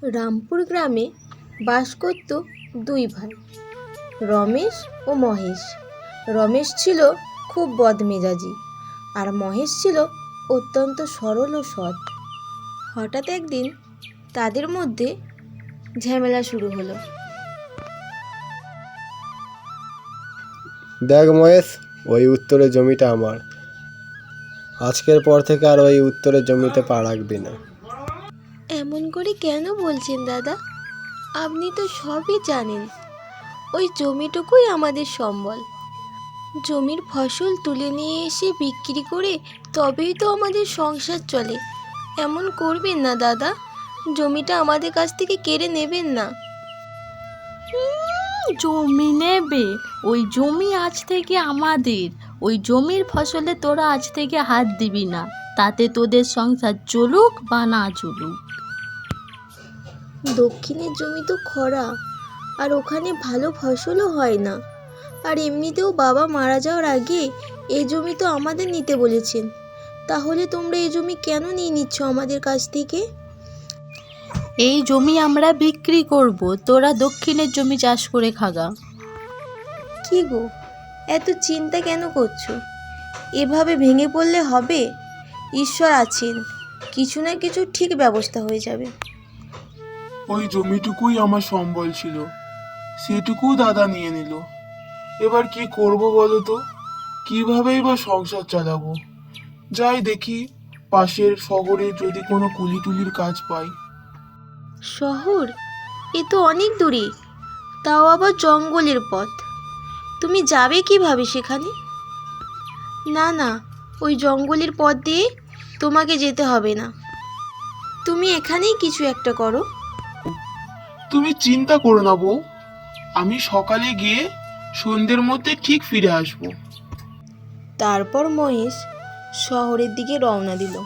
রামপুর গ্রামে বাস করত দুই ভাই, রমেশ ও মহেশ। রমেশ ছিল খুব বদমেজাজি আর মহেশ ছিল অত্যন্ত সরল ও সৎ। হঠাৎ একদিন তাদের মধ্যে ঝামেলা শুরু হলো। দেখ মহেশ, ওই উত্তরের জমিটা আমার। আজকের পর থেকে আর ওই উত্তরের জমিতে পা রাখবি না। এমন করে কেন বলছেন দাদা? আপনি তো সবই জানেন। ওই জমিটুকুই আমাদের সম্বল। জমির ফসল তুলে নিয়ে এসে বিক্রি করে তবেই তো আমাদের সংসার চলে। এমন করবেন না দাদা, জমিটা আমাদের কাছ থেকে কেড়ে নেবেন না। জমি নেবে? ওই জমি আজ থেকে আমাদের। ওই জমির ফসলে তোরা আজ থেকে হাত দিবি না, তাতে তোদের সংসার চলুক বা না চলুক। দক্ষিণের জমি তো খরা, আর ওখানে ভালো ফসলও হয় না। আর এমনিতেও বাবা মারা যাওয়ার আগে এই জমি তো আমাদের নিতে বলেছেন। তাহলে তোমরা এই জমি কেন নিয়ে নিচ্ছ আমাদের কাছ থেকে? এই জমি আমরা বিক্রি করব, তোরা দক্ষিণের জমি চাষ করে খাগা। কি গো, এত চিন্তা কেন করছো? এভাবে ভেঙে পড়লে হবে? ঈশ্বর আছেন, কিছু না কিছু ঠিক ব্যবস্থা হয়ে যাবে। ওই জমিটুকুই আমার সম্বল ছিল, সেটুকু দাদা নিয়ে নিল। এবার কি করব বলো তো? কিভাবেই বা সংসার চালাবো? যাই দেখি পাশের শহরে যদি কোনো কুলি টুলির কাজ পাই। শহর? এ তো অনেক দূরে, তাও আবার জঙ্গলের পথ। তুমি যাবে কিভাবে সেখানে? না না, ওই জঙ্গলের পথ দিয়ে তোমাকে যেতে হবে না। তুমি এখানেই কিছু একটা করো। তুমি চিন্তা করো না বউ, আমি সকালে গিয়ে সন্ধ্যের মধ্যে ঠিক ফিরে আসবো। তারপর মহেশ শহরের দিকে রওনা দিল।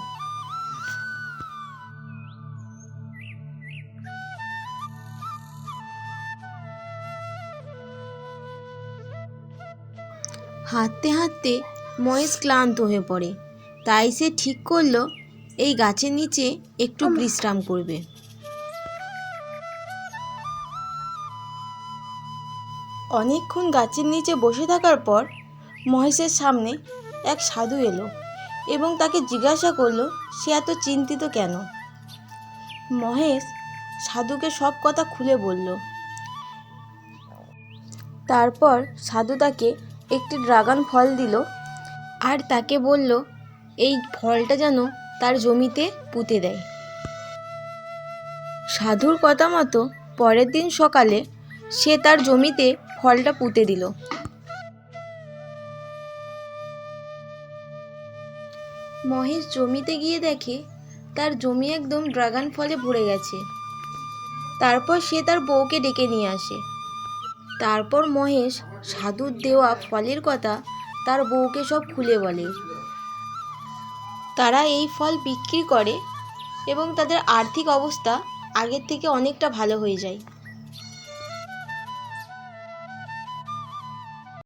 হাঁটতে হাঁটতে মহেশ ক্লান্ত হয়ে পড়ে। তাই সে ঠিক করলো এই গাছের নিচে একটু বিশ্রাম করবে। অনেকক্ষণ গাছের নিচে বসে থাকার পর মহেশের সামনে এক সাধু এলো এবং তাকে জিজ্ঞাসা করলো সে এত চিন্তিত কেন। মহেশ সাধুকে সব কথা খুলে বলল। তারপর সাধু তাকে একটি ড্রাগন ফল দিল আর তাকে বলল এই ফলটা যেন তার জমিতে পুঁতে দেয়। সাধুর কথা মতো পরের দিন সকালে সে তার জমিতে ফলটা পুঁতে দিল। মহেশ জমিতে গিয়ে দেখে তার জমি একদম ড্রাগন ফলে ভরে গেছে। তারপর সে তার বউকে ডেকে নিয়ে আসে। তারপর মহেশ সাধুর দেওয়া ফলের কথা তার বউকে সব খুলে বলে। তারা এই ফল বিক্রি করে এবং তাদের আর্থিক অবস্থা আগের থেকে অনেকটা ভালো হয়ে যায়।